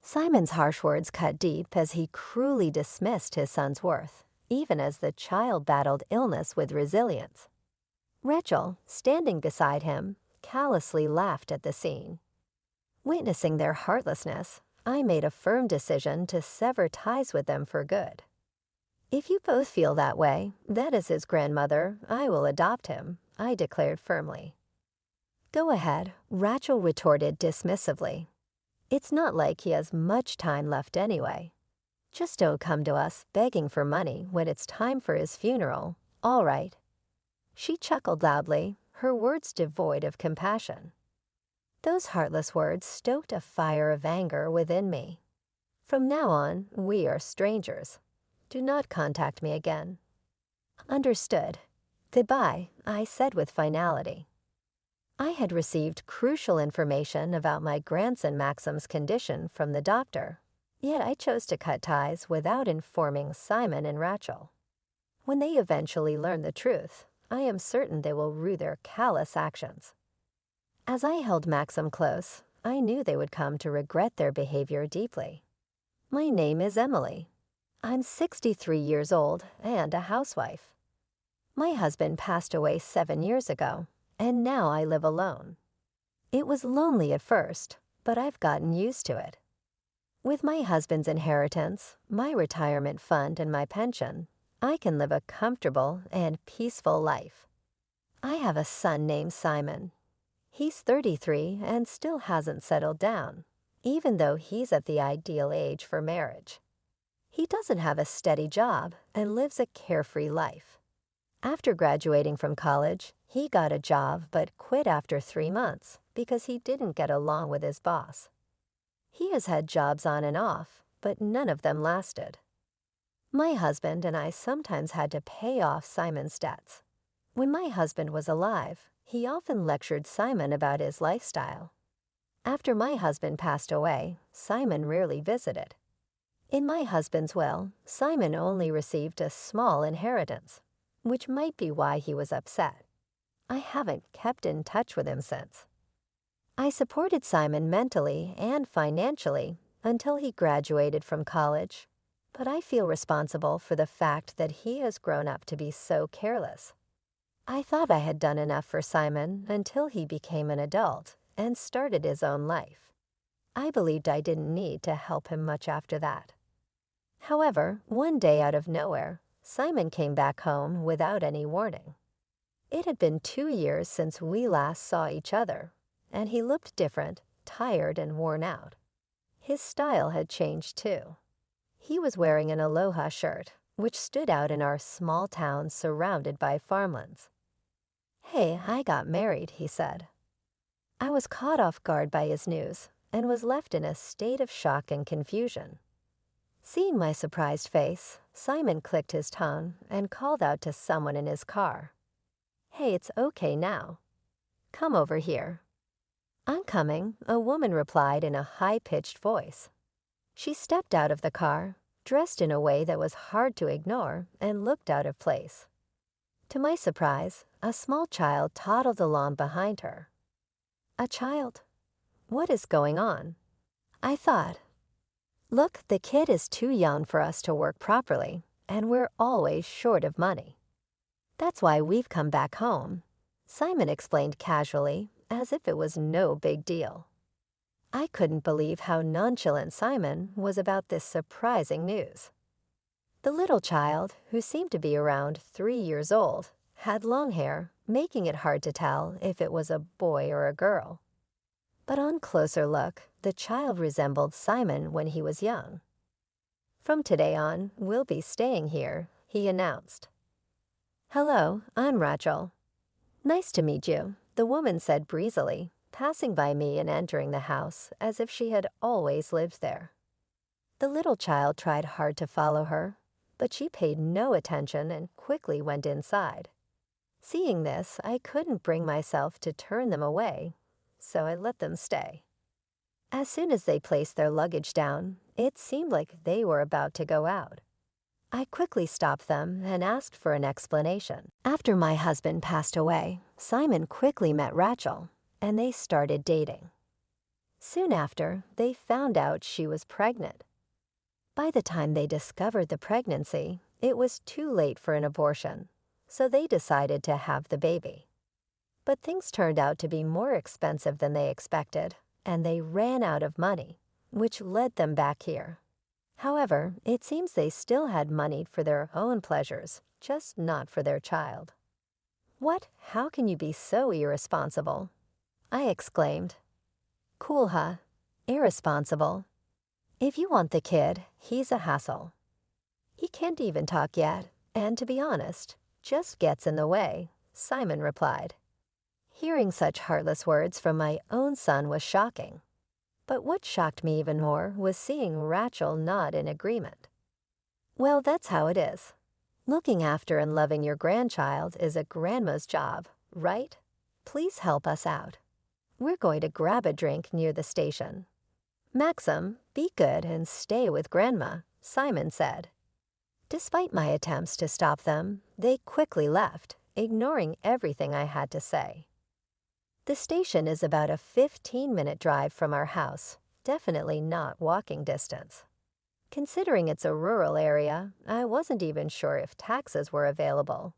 Simon's harsh words cut deep as he cruelly dismissed his son's worth, even as the child battled illness with resilience. Rachel, standing beside him, callously laughed at the scene. Witnessing their heartlessness, I made a firm decision to sever ties with them for good. "If you both feel that way, that is his grandmother, I will adopt him," I declared firmly. "Go ahead," Rachel retorted dismissively. "It's not like he has much time left anyway. Just don't come to us begging for money when it's time for his funeral, all right?" She chuckled loudly, her words devoid of compassion. Those heartless words stoked a fire of anger within me. "From now on, we are strangers. Do not contact me again." "Understood. Goodbye," I said with finality. I had received crucial information about my grandson Maxim's condition from the doctor, yet I chose to cut ties without informing Simon and Rachel. When they eventually learn the truth, I am certain they will rue their callous actions. As I held Maxim close, I knew they would come to regret their behavior deeply. My name is Emily. I'm 63 years old and a housewife. My husband passed away 7 years ago, and now I live alone. It was lonely at first, but I've gotten used to it. With my husband's inheritance, my retirement fund, and my pension, I can live a comfortable and peaceful life. I have a son named Simon. He's 33 and still hasn't settled down, even though he's at the ideal age for marriage. He doesn't have a steady job and lives a carefree life. After graduating from college, he got a job but quit after 3 months because he didn't get along with his boss. He has had jobs on and off, but none of them lasted. My husband and I sometimes had to pay off Simon's debts. When my husband was alive, he often lectured Simon about his lifestyle. After my husband passed away, Simon rarely visited. In my husband's will, Simon only received a small inheritance, which might be why he was upset. I haven't kept in touch with him since. I supported Simon mentally and financially until he graduated from college, but I feel responsible for the fact that he has grown up to be so careless. I thought I had done enough for Simon until he became an adult and started his own life. I believed I didn't need to help him much after that. However, one day out of nowhere, Simon came back home without any warning. It had been 2 years since we last saw each other, and he looked different, tired and worn out. His style had changed too. He was wearing an aloha shirt, which stood out in our small town surrounded by farmlands. "Hey, I got married," he said. I was caught off guard by his news and was left in a state of shock and confusion. Seeing my surprised face, Simon clicked his tongue and called out to someone in his car. "Hey, it's okay now. Come over here." "I'm coming," a woman replied in a high-pitched voice. She stepped out of the car, dressed in a way that was hard to ignore, and looked out of place. To my surprise, a small child toddled along behind her. A child? What is going on? I thought. Look, the kid is too young for us to work properly, and we're always short of money. That's why we've come back home, Simon explained casually, as if it was no big deal. I couldn't believe how nonchalant Simon was about this surprising news. The little child, who seemed to be around 3 years old, had long hair, making it hard to tell if it was a boy or a girl. But on closer look, the child resembled Simon when he was young. "From today on, we'll be staying here," he announced. "Hello, I'm Rachel." "Nice to meet you," the woman said breezily, passing by me and entering the house as if she had always lived there. The little child tried hard to follow her, but she paid no attention and quickly went inside. Seeing this, I couldn't bring myself to turn them away, so I let them stay. As soon as they placed their luggage down, it seemed like they were about to go out. I quickly stopped them and asked for an explanation. After my husband passed away, Simon quickly met Rachel, and they started dating. Soon after, they found out she was pregnant. By the time they discovered the pregnancy, it was too late for an abortion, so they decided to have the baby. But things turned out to be more expensive than they expected, and they ran out of money, which led them back here. However, it seems they still had money for their own pleasures, just not for their child. "What? How can you be so irresponsible?" I exclaimed. "Cool, huh? Irresponsible. If you want the kid, he's a hassle. He can't even talk yet, and to be honest, just gets in the way," Simon replied. Hearing such heartless words from my own son was shocking. But what shocked me even more was seeing Rachel nod in agreement. "Well, that's how it is. Looking after and loving your grandchild is a grandma's job, right? Please help us out. We're going to grab a drink near the station." "Maxim, be good and stay with Grandma," Simon said. Despite my attempts to stop them, they quickly left, ignoring everything I had to say. The station is about a 15-minute drive from our house, definitely not walking distance. Considering it's a rural area, I wasn't even sure if taxis were available.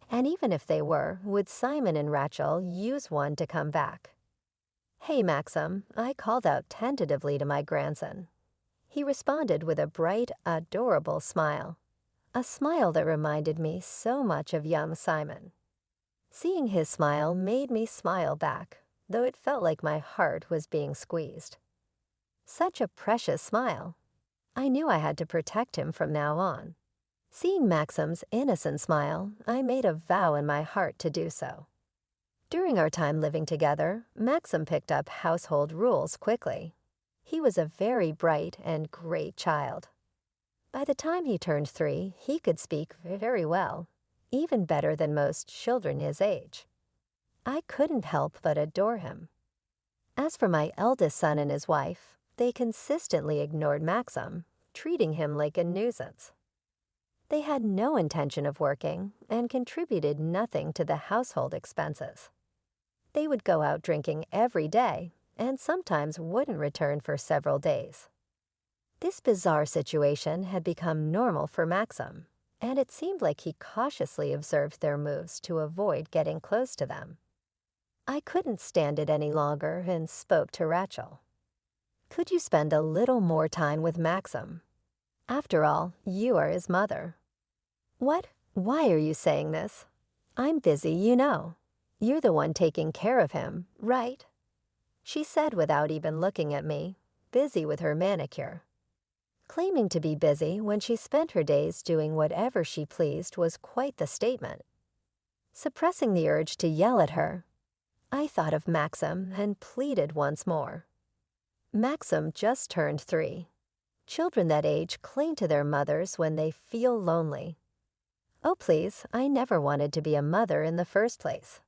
And even if they were, would Simon and Rachel use one to come back? "Hey, Maxim," I called out tentatively to my grandson. He responded with a bright, adorable smile. A smile that reminded me so much of young Simon. Seeing his smile made me smile back, though it felt like my heart was being squeezed. Such a precious smile. I knew I had to protect him from now on. Seeing Maxim's innocent smile, I made a vow in my heart to do so. During our time living together, Maxim picked up household rules quickly. He was a very bright and great child. By the time he turned 3, he could speak very well, even better than most children his age. I couldn't help but adore him. As for my eldest son and his wife, they consistently ignored Maxim, treating him like a nuisance. They had no intention of working and contributed nothing to the household expenses. They would go out drinking every day and sometimes wouldn't return for several days. This bizarre situation had become normal for Maxim, and it seemed like he cautiously observed their moves to avoid getting close to them. I couldn't stand it any longer and spoke to Rachel. "Could you spend a little more time with Maxim? After all, you are his mother." "What? Why are you saying this? I'm busy, you know. You're the one taking care of him, right?" she said without even looking at me, busy with her manicure. Claiming to be busy when she spent her days doing whatever she pleased was quite the statement. Suppressing the urge to yell at her, I thought of Maxim and pleaded once more. Maxim just turned 3. Children that age cling to their mothers when they feel lonely. Oh please, I never wanted to be a mother in the first place.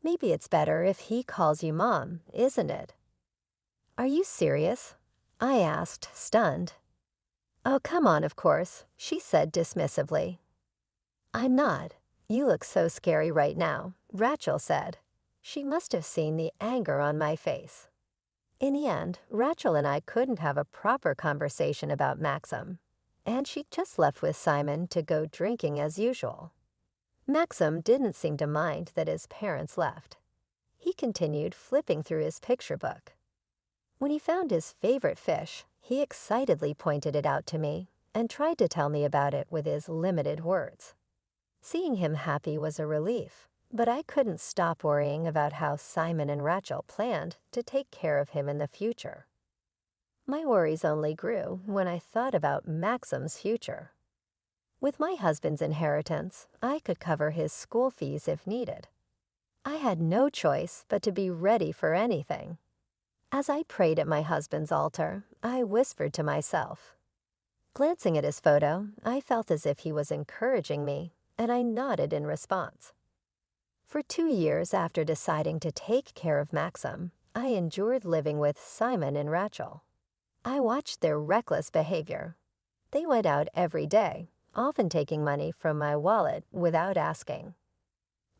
Maybe it's better if he calls you Mom, isn't it? "Are you serious?" I asked, stunned. "Oh, come on, of course," she said dismissively. "I'm not. You look so scary right now," Rachel said. She must have seen the anger on my face. In the end, Rachel and I couldn't have a proper conversation about Maxim, and she just left with Simon to go drinking as usual. Maxim didn't seem to mind that his parents left. He continued flipping through his picture book. When he found his favorite fish, he excitedly pointed it out to me and tried to tell me about it with his limited words. Seeing him happy was a relief, but I couldn't stop worrying about how Simon and Rachel planned to take care of him in the future. My worries only grew when I thought about Maxim's future. With my husband's inheritance, I could cover his school fees if needed. I had no choice but to be ready for anything. As I prayed at my husband's altar, I whispered to myself. Glancing at his photo, I felt as if he was encouraging me, and I nodded in response. For 2 years after deciding to take care of Maxim, I endured living with Simon and Rachel. I watched their reckless behavior. They went out every day, often taking money from my wallet without asking.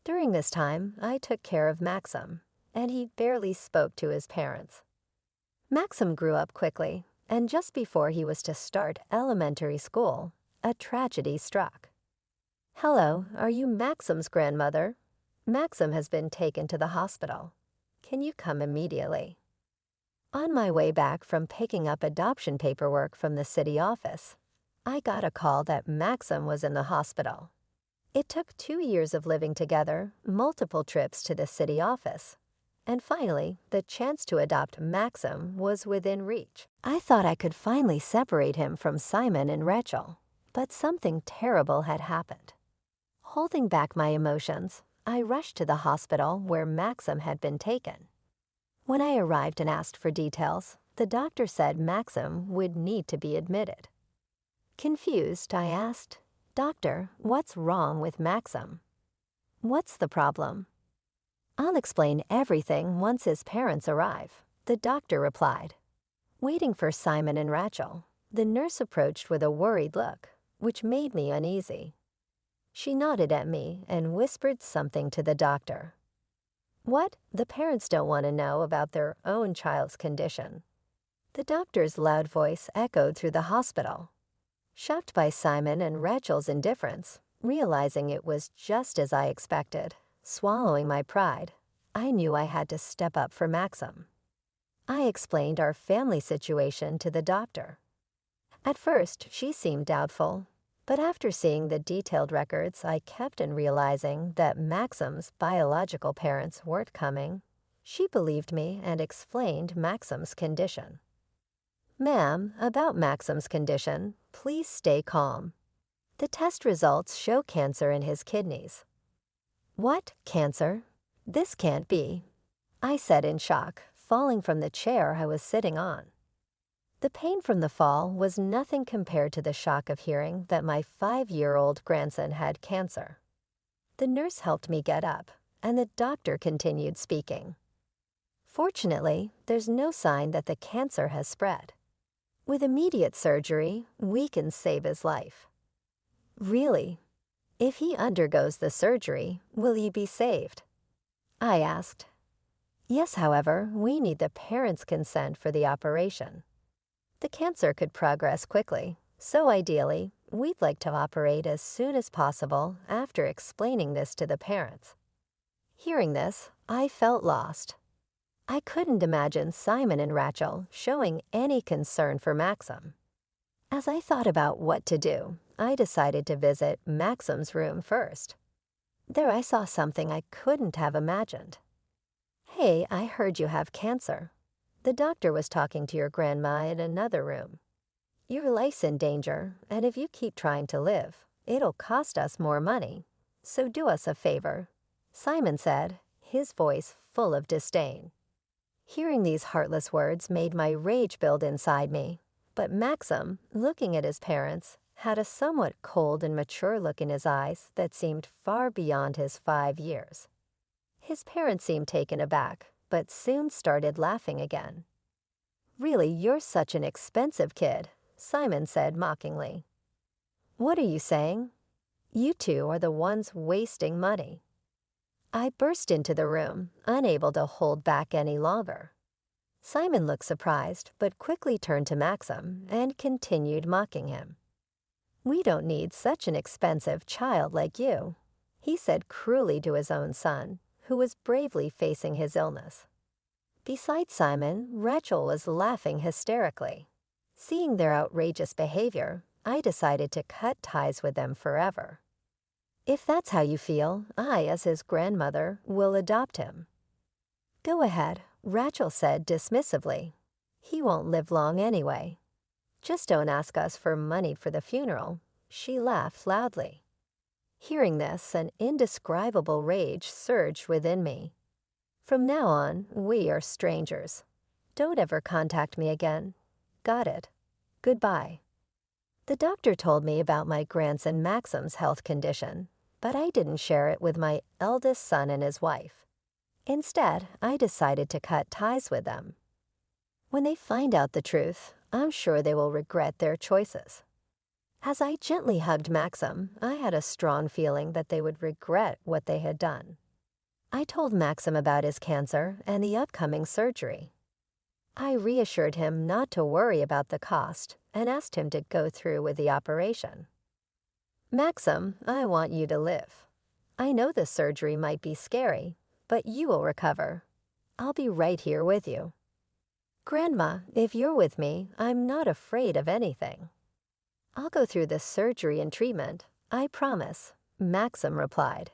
During this time, I took care of Maxim, and he barely spoke to his parents. Maxim grew up quickly, and just before he was to start elementary school, a tragedy struck. "Hello, are you Maxim's grandmother? Maxim has been taken to the hospital. Can you come immediately?" On my way back from picking up adoption paperwork from the city office, I got a call that Maxim was in the hospital. It took 2 years of living together, multiple trips to the city office, and finally, the chance to adopt Maxim was within reach. I thought I could finally separate him from Simon and Rachel, but something terrible had happened. Holding back my emotions, I rushed to the hospital where Maxim had been taken. When I arrived and asked for details, the doctor said Maxim would need to be admitted. Confused, I asked, "Doctor, what's wrong with Maxim?" "What's the problem?" "I'll explain everything once his parents arrive," the doctor replied. Waiting for Simon and Rachel, the nurse approached with a worried look, which made me uneasy. She nodded at me and whispered something to the doctor. "What? The parents don't want to know about their own child's condition." The doctor's loud voice echoed through the hospital. Shocked by Simon and Rachel's indifference, realizing it was just as I expected, swallowing my pride, I knew I had to step up for Maxim. I explained our family situation to the doctor. At first, she seemed doubtful, but after seeing the detailed records, I kept on realizing that Maxim's biological parents weren't coming. She believed me and explained Maxim's condition. "Ma'am, about Maxim's condition, please stay calm. The test results show cancer in his kidneys." "What? Cancer? This can't be," I said in shock, falling from the chair I was sitting on. The pain from the fall was nothing compared to the shock of hearing that my 5-year-old grandson had cancer. The nurse helped me get up, and the doctor continued speaking. "Fortunately, there's no sign that the cancer has spread. With immediate surgery, we can save his life." "Really? If he undergoes the surgery, will he be saved?" I asked. "Yes, however, we need the parents' consent for the operation. The cancer could progress quickly, so ideally, we'd like to operate as soon as possible after explaining this to the parents." Hearing this, I felt lost. I couldn't imagine Simon and Rachel showing any concern for Maxim. As I thought about what to do, I decided to visit Maxim's room first. There I saw something I couldn't have imagined. "Hey, I heard you have cancer. The doctor was talking to your grandma in another room. Your life's in danger, and if you keep trying to live, it'll cost us more money. So do us a favor," Simon said, his voice full of disdain. Hearing these heartless words made my rage build inside me, but Maxim, looking at his parents, had a somewhat cold and mature look in his eyes that seemed far beyond his 5 years. His parents seemed taken aback, but soon started laughing again. "Really, you're such an expensive kid," Simon said mockingly. "What are you saying? You two are the ones wasting money." I burst into the room, unable to hold back any longer. Simon looked surprised, but quickly turned to Maxim and continued mocking him. "We don't need such an expensive child like you," he said cruelly to his own son, who was bravely facing his illness. Besides Simon, Rachel was laughing hysterically. Seeing their outrageous behavior, I decided to cut ties with them forever. "If that's how you feel, I, as his grandmother, will adopt him." "Go ahead," Rachel said dismissively. "He won't live long anyway. Just don't ask us for money for the funeral." She laughed loudly. Hearing this, an indescribable rage surged within me. "From now on, we are strangers. Don't ever contact me again. Got it? Goodbye." The doctor told me about my grandson Maxim's health condition, but I didn't share it with my eldest son and his wife. Instead, I decided to cut ties with them. When they find out the truth, I'm sure they will regret their choices. As I gently hugged Maxim, I had a strong feeling that they would regret what they had done. I told Maxim about his cancer and the upcoming surgery. I reassured him not to worry about the cost and asked him to go through with the operation. "Maxim, I want you to live. I know the surgery might be scary, but you will recover. I'll be right here with you. Grandma, if you're with me, I'm not afraid of anything. I'll go through the surgery and treatment, I promise," Maxim replied.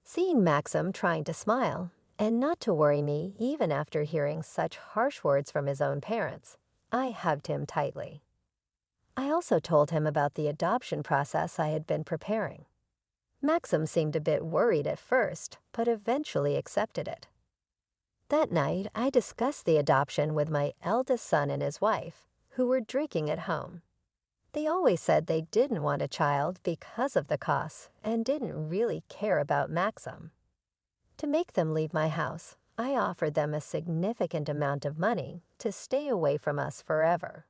Seeing Maxim trying to smile and not to worry me even after hearing such harsh words from his own parents, I hugged him tightly. I also told him about the adoption process I had been preparing. Maxim seemed a bit worried at first, but eventually accepted it. That night, I discussed the adoption with my eldest son and his wife, who were drinking at home. They always said they didn't want a child because of the costs and didn't really care about Maxim. To make them leave my house, I offered them a significant amount of money to stay away from us forever.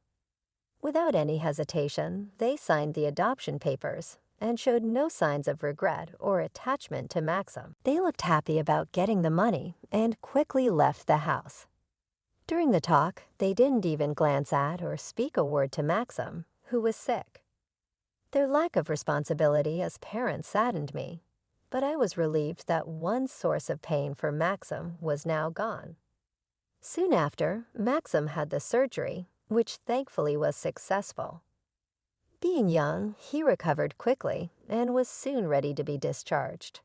Without any hesitation, they signed the adoption papers and showed no signs of regret or attachment to Maxim. They looked happy about getting the money and quickly left the house. During the talk, they didn't even glance at or speak a word to Maxim, who was sick. Their lack of responsibility as parents saddened me, but I was relieved that one source of pain for Maxim was now gone. Soon after, Maxim had the surgery, which thankfully was successful. Being young, he recovered quickly and was soon ready to be discharged.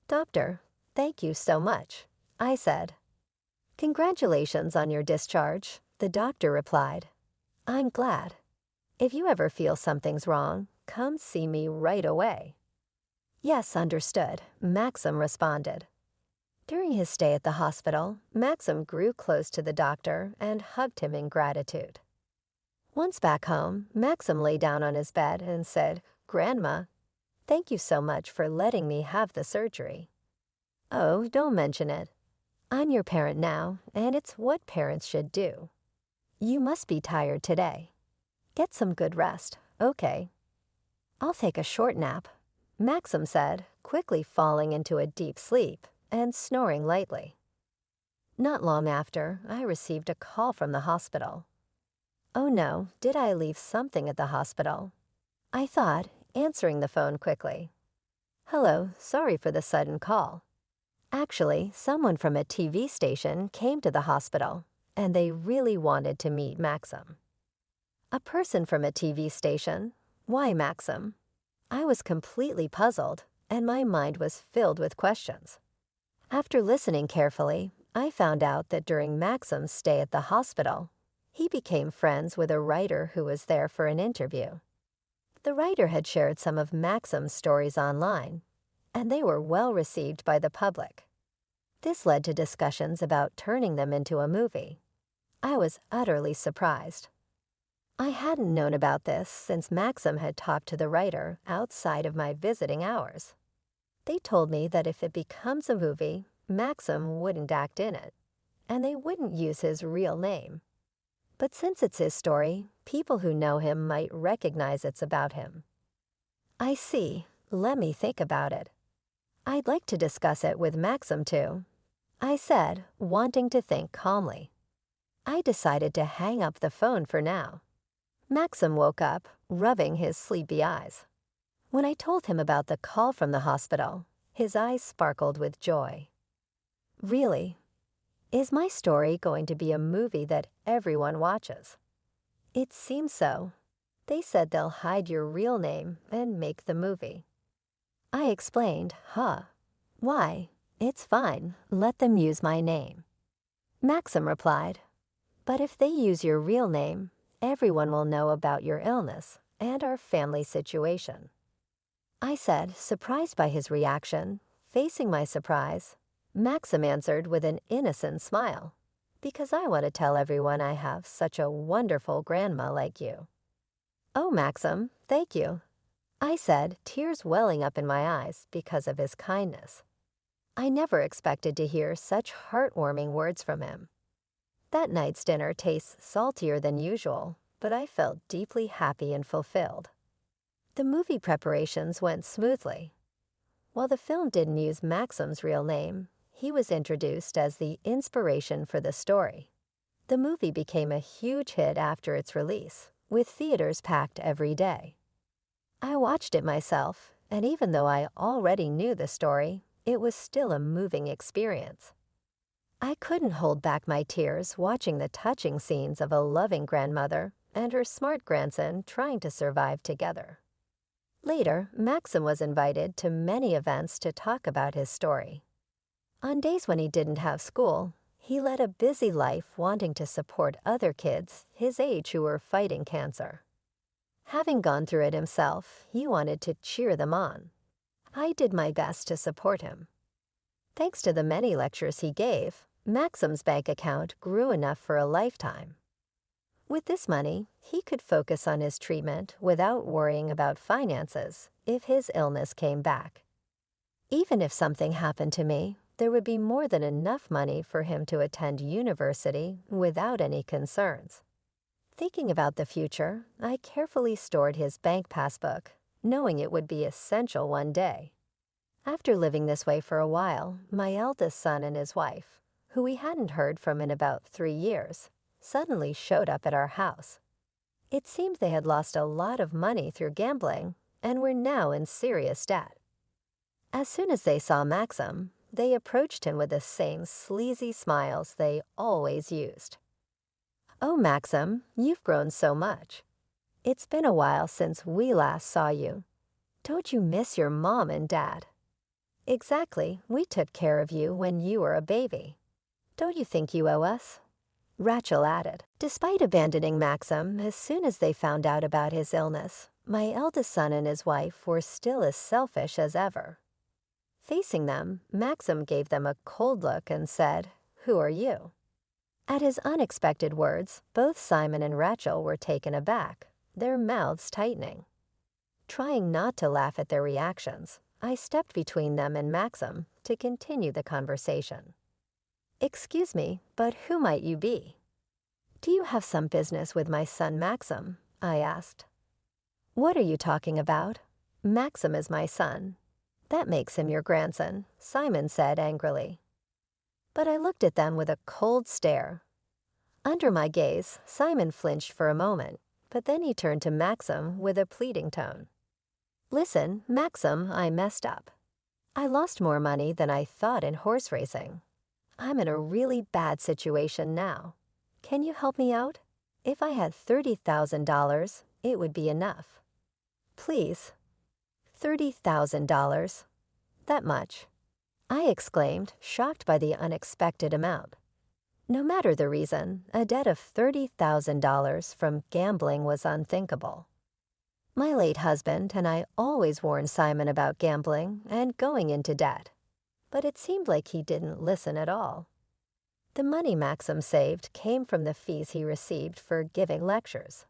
"Doctor, thank you so much," I said. "Congratulations on your discharge," the doctor replied. "I'm glad. If you ever feel something's wrong, come see me right away." "Yes, understood," Maxim responded. During his stay at the hospital, Maxim grew close to the doctor and hugged him in gratitude. Once back home, Maxim lay down on his bed and said, "Grandma, thank you so much for letting me have the surgery." "Oh, don't mention it. I'm your parent now, and it's what parents should do. You must be tired today. Get some good rest, okay?" "I'll take a short nap," Maxim said, quickly falling into a deep sleep and snoring lightly. Not long after, I received a call from the hospital. Oh no, did I leave something at the hospital? I thought, answering the phone quickly. "Hello, sorry for the sudden call. Actually, someone from a TV station came to the hospital, and they really wanted to meet Maxim." "A person from a TV station? Why Maxim?" I was completely puzzled, and my mind was filled with questions. After listening carefully, I found out that during Maxim's stay at the hospital, he became friends with a writer who was there for an interview. The writer had shared some of Maxim's stories online, and they were well received by the public. This led to discussions about turning them into a movie. I was utterly surprised. I hadn't known about this since Maxim had talked to the writer outside of my visiting hours. They told me that if it becomes a movie, Maxim wouldn't act in it, and they wouldn't use his real name. But since it's his story, people who know him might recognize it's about him. "I see. Let me think about it. I'd like to discuss it with Maxim too," I said, wanting to think calmly. I decided to hang up the phone for now. Maxim woke up, rubbing his sleepy eyes. When I told him about the call from the hospital, his eyes sparkled with joy. "Really? Is my story going to be a movie that everyone watches?" "It seems so. They said they'll hide your real name and make the movie." I explained, "Why? It's fine. Let them use my name." Maxim replied, "But if they use your real name, everyone will know about your illness and our family situation." I said, surprised by his reaction. Facing my surprise, Maxim answered with an innocent smile, "Because I want to tell everyone I have such a wonderful grandma like you." "Oh, Maxim, thank you," I said, tears welling up in my eyes because of his kindness. I never expected to hear such heartwarming words from him. That night's dinner tastes saltier than usual, but I felt deeply happy and fulfilled. The movie preparations went smoothly. While the film didn't use Maxim's real name, he was introduced as the inspiration for the story. The movie became a huge hit after its release, with theaters packed every day. I watched it myself, and even though I already knew the story, it was still a moving experience. I couldn't hold back my tears watching the touching scenes of a loving grandmother and her smart grandson trying to survive together. Later, Maxim was invited to many events to talk about his story. On days when he didn't have school, he led a busy life wanting to support other kids his age who were fighting cancer. Having gone through it himself, he wanted to cheer them on. I did my best to support him. Thanks to the many lectures he gave, Maxim's bank account grew enough for a lifetime. With this money, he could focus on his treatment without worrying about finances if his illness came back. Even if something happened to me, there would be more than enough money for him to attend university without any concerns. Thinking about the future, I carefully stored his bank passbook, knowing it would be essential one day. After living this way for a while, my eldest son and his wife, who we hadn't heard from in about 3 years, suddenly showed up at our house. It seemed they had lost a lot of money through gambling and were now in serious debt. As soon as they saw Maxim, they approached him with the same sleazy smiles they always used. "Oh, Maxim, you've grown so much. It's been a while since we last saw you. Don't you miss your mom and dad? Exactly, we took care of you when you were a baby. Don't you think you owe us?" Rachel added. Despite abandoning Maxim as soon as they found out about his illness, my eldest son and his wife were still as selfish as ever. Facing them, Maxim gave them a cold look and said, "Who are you?" At his unexpected words, both Simon and Rachel were taken aback, their mouths tightening. Trying not to laugh at their reactions, I stepped between them and Maxim to continue the conversation. "Excuse me, but who might you be?" "Do you have some business with my son Maxim?" I asked. "What are you talking about? Maxim is my son. That makes him your grandson," Simon said angrily. But I looked at them with a cold stare. Under my gaze, Simon flinched for a moment, but then he turned to Maxim with a pleading tone. "Listen, Maxim, I messed up. I lost more money than I thought in horse racing. I'm in a really bad situation now. Can you help me out? If I had $30,000, it would be enough. Please." $30,000. That much, I exclaimed, shocked by the unexpected amount. No matter the reason, a debt of $30,000 from gambling was unthinkable. My late husband and I always warned Simon about gambling and going into debt, but it seemed like he didn't listen at all. The money Maxim saved came from the fees he received for giving lectures.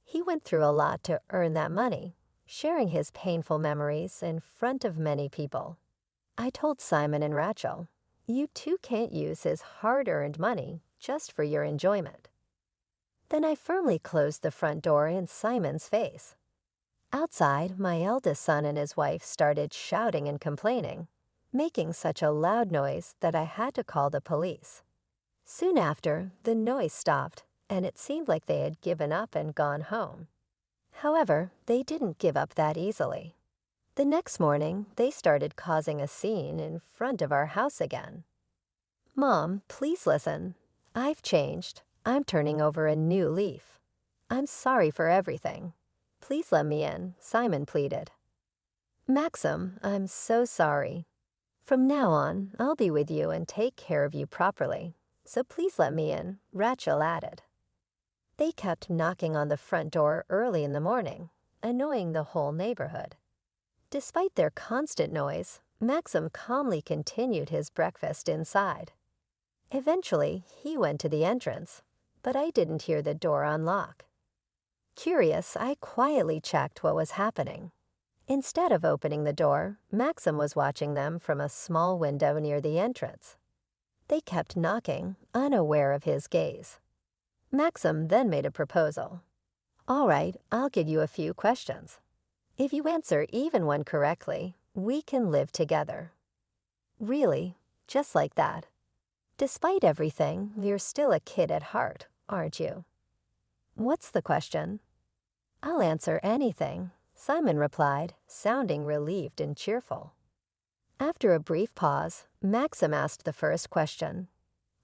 He went through a lot to earn that money, sharing his painful memories in front of many people. I told Simon and Rachel, "You too can't use his hard-earned money just for your enjoyment." Then I firmly closed the front door in Simon's face. Outside, my eldest son and his wife started shouting and complaining, making such a loud noise that I had to call the police. Soon after, the noise stopped, and it seemed like they had given up and gone home. However, they didn't give up that easily. The next morning, they started causing a scene in front of our house again. "Mom, please listen. I've changed. I'm turning over a new leaf. I'm sorry for everything. Please let me in," Simon pleaded. "Maxim, I'm so sorry. From now on, I'll be with you and take care of you properly. So please let me in," Rachel added. They kept knocking on the front door early in the morning, annoying the whole neighborhood. Despite their constant noise, Maxim calmly continued his breakfast inside. Eventually, he went to the entrance, but I didn't hear the door unlock. Curious, I quietly checked what was happening. Instead of opening the door, Maxim was watching them from a small window near the entrance. They kept knocking, unaware of his gaze. Maxim then made a proposal. "All right, I'll give you a few questions. If you answer even one correctly, we can live together." Really, just like that. Despite everything, you're still a kid at heart, aren't you? What's the question? I'll answer anything, Simon replied, sounding relieved and cheerful. After a brief pause, Maxim asked the first question.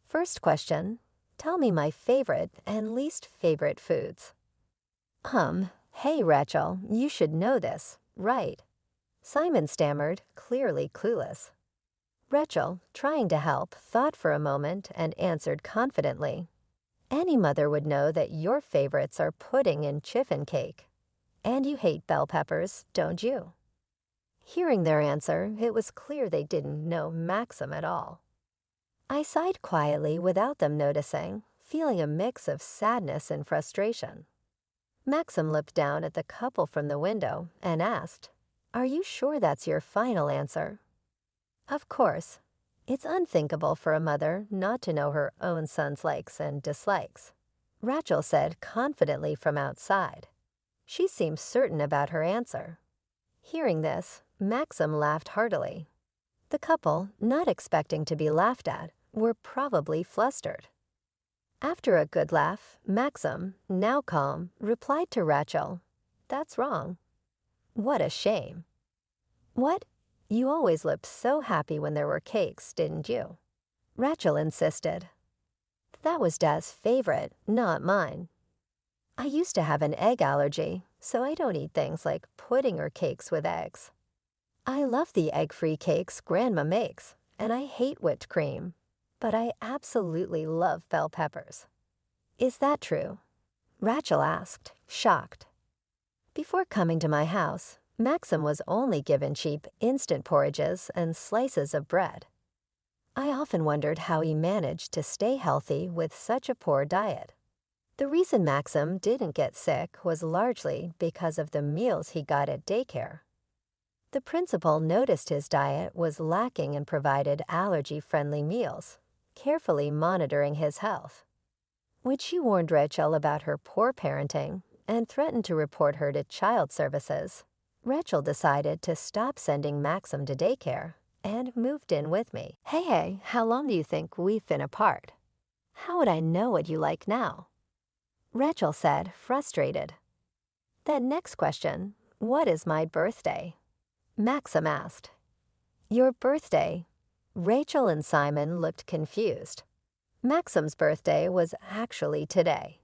First question, tell me my favorite and least favorite foods. Hey Rachel, you should know this, right? Simon stammered, clearly clueless. Rachel, trying to help, thought for a moment and answered confidently. Any mother would know that your favorites are pudding and chiffon cake. And you hate bell peppers, don't you? Hearing their answer, it was clear they didn't know Maxim at all. I sighed quietly without them noticing, feeling a mix of sadness and frustration. Maxim looked down at the couple from the window and asked, "Are you sure that's your final answer?" Of course. It's unthinkable for a mother not to know her own son's likes and dislikes, Rachel said confidently from outside. She seemed certain about her answer. Hearing this, Maxim laughed heartily. The couple, not expecting to be laughed at, were probably flustered. After a good laugh, Maxim, now calm, replied to Rachel, "That's wrong." What a shame. What? You always looked so happy when there were cakes, didn't you? Rachel insisted. That was Dad's favorite, not mine. I used to have an egg allergy, so I don't eat things like pudding or cakes with eggs. I love the egg-free cakes Grandma makes, and I hate whipped cream, but I absolutely love bell peppers. Is that true? Rachel asked, shocked. Before coming to my house, Maxim was only given cheap instant porridges and slices of bread. I often wondered how he managed to stay healthy with such a poor diet. The reason Maxim didn't get sick was largely because of the meals he got at daycare. The principal noticed his diet was lacking and provided allergy-friendly meals, carefully monitoring his health. When she warned Rachel about her poor parenting and threatened to report her to child services, Rachel decided to stop sending Maxim to daycare and moved in with me. Hey, how long do you think we've been apart? How would I know what you like now? Rachel said, frustrated. That next question, what is my birthday? Maxim asked. Your birthday? Rachel and Simon looked confused. Maxim's birthday was actually today.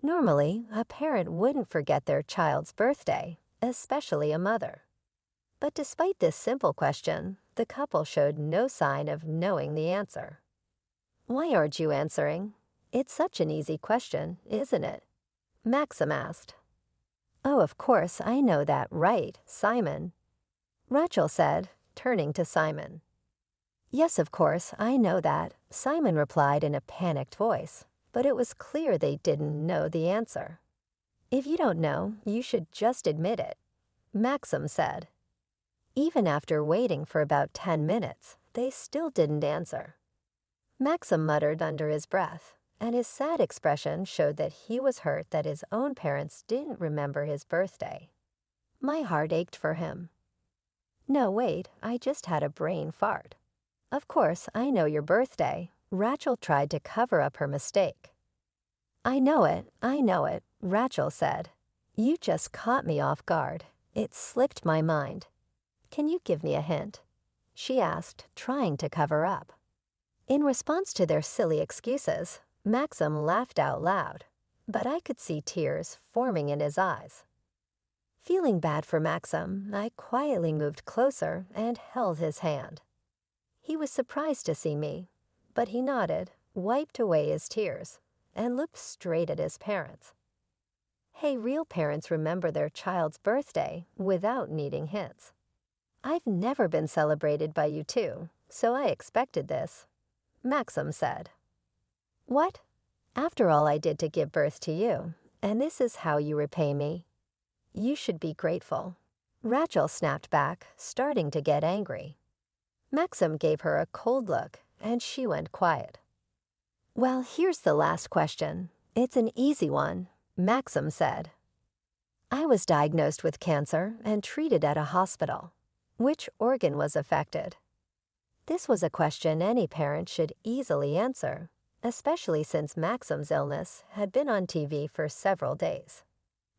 Normally, a parent wouldn't forget their child's birthday, especially a mother. But despite this simple question, the couple showed no sign of knowing the answer. Why aren't you answering? It's such an easy question, isn't it? Maxim asked. Oh, of course, I know that, right, Simon? Rachel said, turning to Simon. Yes, of course, I know that, Simon replied in a panicked voice, but it was clear they didn't know the answer. If you don't know, you should just admit it, Maxim said. Even after waiting for about 10 minutes, they still didn't answer. Maxim muttered under his breath, and his sad expression showed that he was hurt that his own parents didn't remember his birthday. My heart ached for him. No, wait, I just had a brain fart. Of course, I know your birthday. Rachel tried to cover up her mistake. I know it, Rachel said. You just caught me off guard. It slipped my mind. Can you give me a hint? She asked, trying to cover up. In response to their silly excuses, Maxim laughed out loud, but I could see tears forming in his eyes. Feeling bad for Maxim, I quietly moved closer and held his hand. He was surprised to see me, but he nodded, wiped away his tears, and looked straight at his parents. Hey, real parents remember their child's birthday without needing hints. I've never been celebrated by you two, so I expected this, Maxim said. What? After all I did to give birth to you, and this is how you repay me? You should be grateful. Rachel snapped back, starting to get angry. Maxim gave her a cold look, and she went quiet. Well, here's the last question. It's an easy one, Maxim said. I was diagnosed with cancer and treated at a hospital. Which organ was affected? This was a question any parent should easily answer, especially since Maxim's illness had been on TV for several days.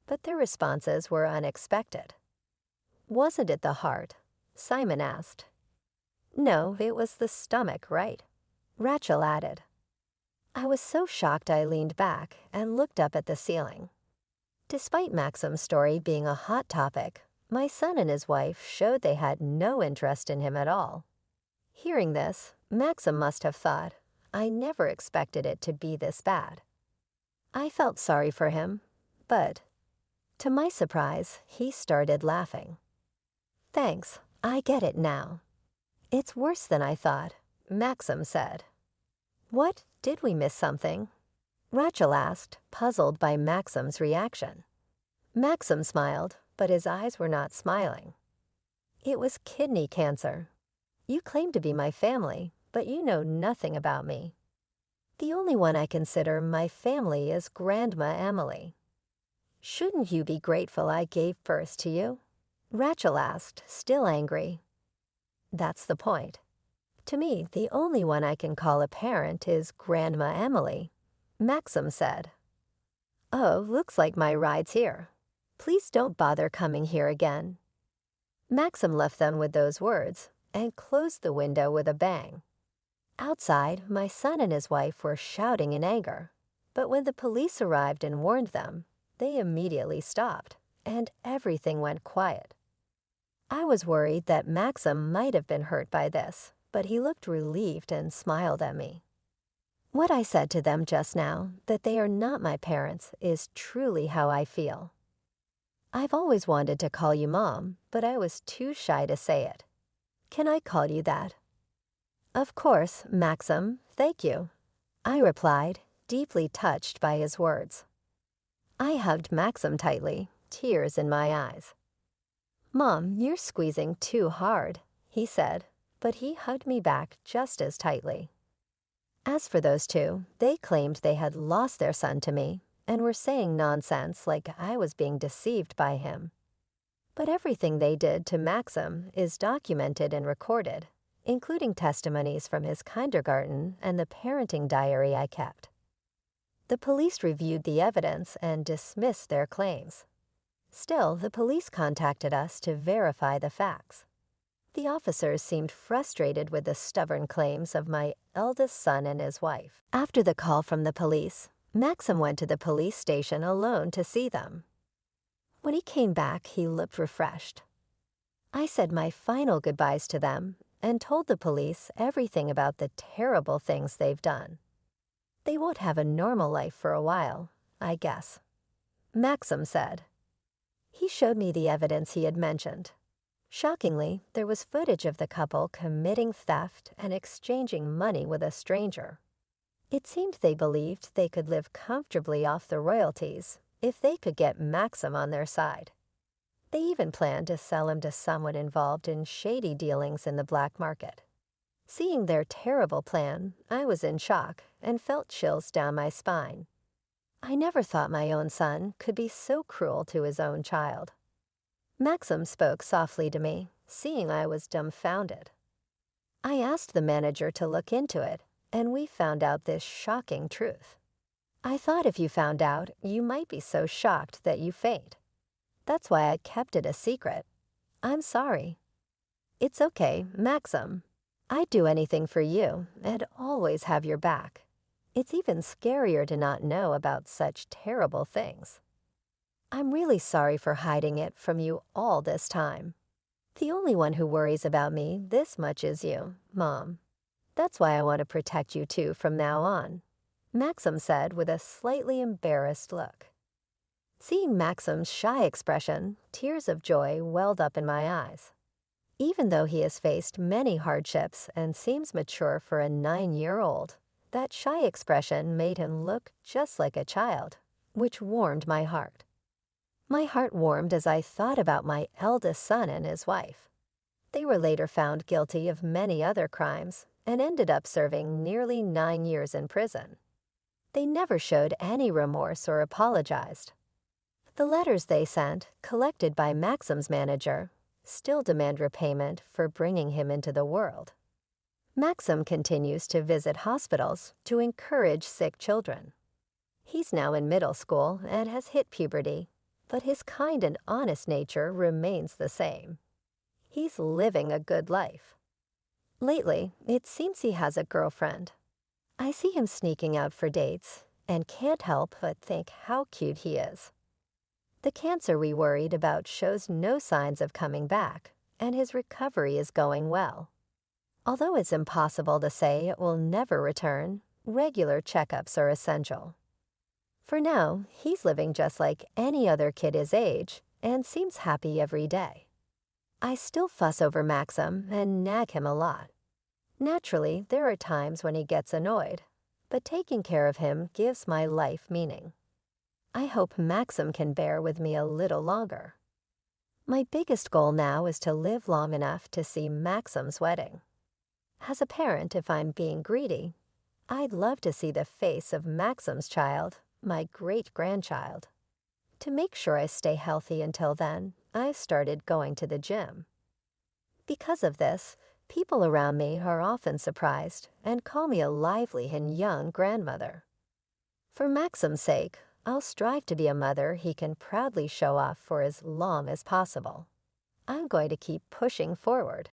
But their responses were unexpected. "Wasn't it the heart?" Simon asked. "No, it was the stomach, right?" Rachel added. I was so shocked I leaned back and looked up at the ceiling. Despite Maxim's story being a hot topic, my son and his wife showed they had no interest in him at all. Hearing this, Maxim must have thought, I never expected it to be this bad. I felt sorry for him, but to my surprise, he started laughing. "Thanks, I get it now." "It's worse than I thought," Maxim said. "What? Did we miss something?" Rachel asked, puzzled by Maxim's reaction. Maxim smiled, but his eyes were not smiling. "It was kidney cancer. You claim to be my family, but you know nothing about me. The only one I consider my family is Grandma Emily." "Shouldn't you be grateful I gave birth to you?" Rachel asked, still angry. "That's the point. To me, the only one I can call a parent is Grandma Emily," Maxim said. "Oh, looks like my ride's here. Please don't bother coming here again." Maxim left them with those words and closed the window with a bang. Outside, my son and his wife were shouting in anger, but when the police arrived and warned them, they immediately stopped, and everything went quiet. I was worried that Maxim might have been hurt by this, but he looked relieved and smiled at me. What I said to them just now, that they are not my parents, is truly how I feel. I've always wanted to call you Mom, but I was too shy to say it. Can I call you that? Of course, Maxim, thank you, I replied, deeply touched by his words. I hugged Maxim tightly, tears in my eyes. Mom, you're squeezing too hard, he said, but he hugged me back just as tightly. As for those two, they claimed they had lost their son to me and were saying nonsense like I was being deceived by him. But everything they did to Maxim is documented and recorded, including testimonies from his kindergarten and the parenting diary I kept. The police reviewed the evidence and dismissed their claims. Still, the police contacted us to verify the facts. The officers seemed frustrated with the stubborn claims of my eldest son and his wife. After the call from the police, Maxim went to the police station alone to see them. When he came back, he looked refreshed. I said my final goodbyes to them and told the police everything about the terrible things they've done. They won't have a normal life for a while, I guess, Maxim said. He showed me the evidence he had mentioned. Shockingly, there was footage of the couple committing theft and exchanging money with a stranger. It seemed they believed they could live comfortably off the royalties if they could get Maxim on their side. They even planned to sell him to someone involved in shady dealings in the black market. Seeing their terrible plan, I was in shock and felt chills down my spine. I never thought my own son could be so cruel to his own child. Maxim spoke softly to me, seeing I was dumbfounded. I asked the manager to look into it, and we found out this shocking truth. I thought if you found out, you might be so shocked that you faint. That's why I kept it a secret. I'm sorry. It's okay, Maxim. I'd do anything for you and always have your back. It's even scarier to not know about such terrible things. I'm really sorry for hiding it from you all this time. The only one who worries about me this much is you, Mom. That's why I want to protect you too from now on, Maxim said with a slightly embarrassed look. Seeing Maxim's shy expression, tears of joy welled up in my eyes. Even though he has faced many hardships and seems mature for a 9-year-old, that shy expression made him look just like a child, which warmed my heart. My heart warmed as I thought about my eldest son and his wife. They were later found guilty of many other crimes and ended up serving nearly 9 years in prison. They never showed any remorse or apologized. The letters they sent, collected by Maxim's manager, still demand repayment for bringing him into the world. Maxim continues to visit hospitals to encourage sick children. He's now in middle school and has hit puberty, but his kind and honest nature remains the same. He's living a good life. Lately, it seems he has a girlfriend. I see him sneaking out for dates and can't help but think how cute he is. The cancer we worried about shows no signs of coming back, and his recovery is going well. Although it's impossible to say it will never return, regular checkups are essential. For now, he's living just like any other kid his age and seems happy every day. I still fuss over Maxim and nag him a lot. Naturally, there are times when he gets annoyed, but taking care of him gives my life meaning. I hope Maxim can bear with me a little longer. My biggest goal now is to live long enough to see Maxim's wedding. As a parent, if I'm being greedy, I'd love to see the face of Maxim's child, my great-grandchild. To make sure I stay healthy until then, I've started going to the gym. Because of this, people around me are often surprised and call me a lively and young grandmother. For Maxim's sake, I'll strive to be a mother he can proudly show off for as long as possible. I'm going to keep pushing forward.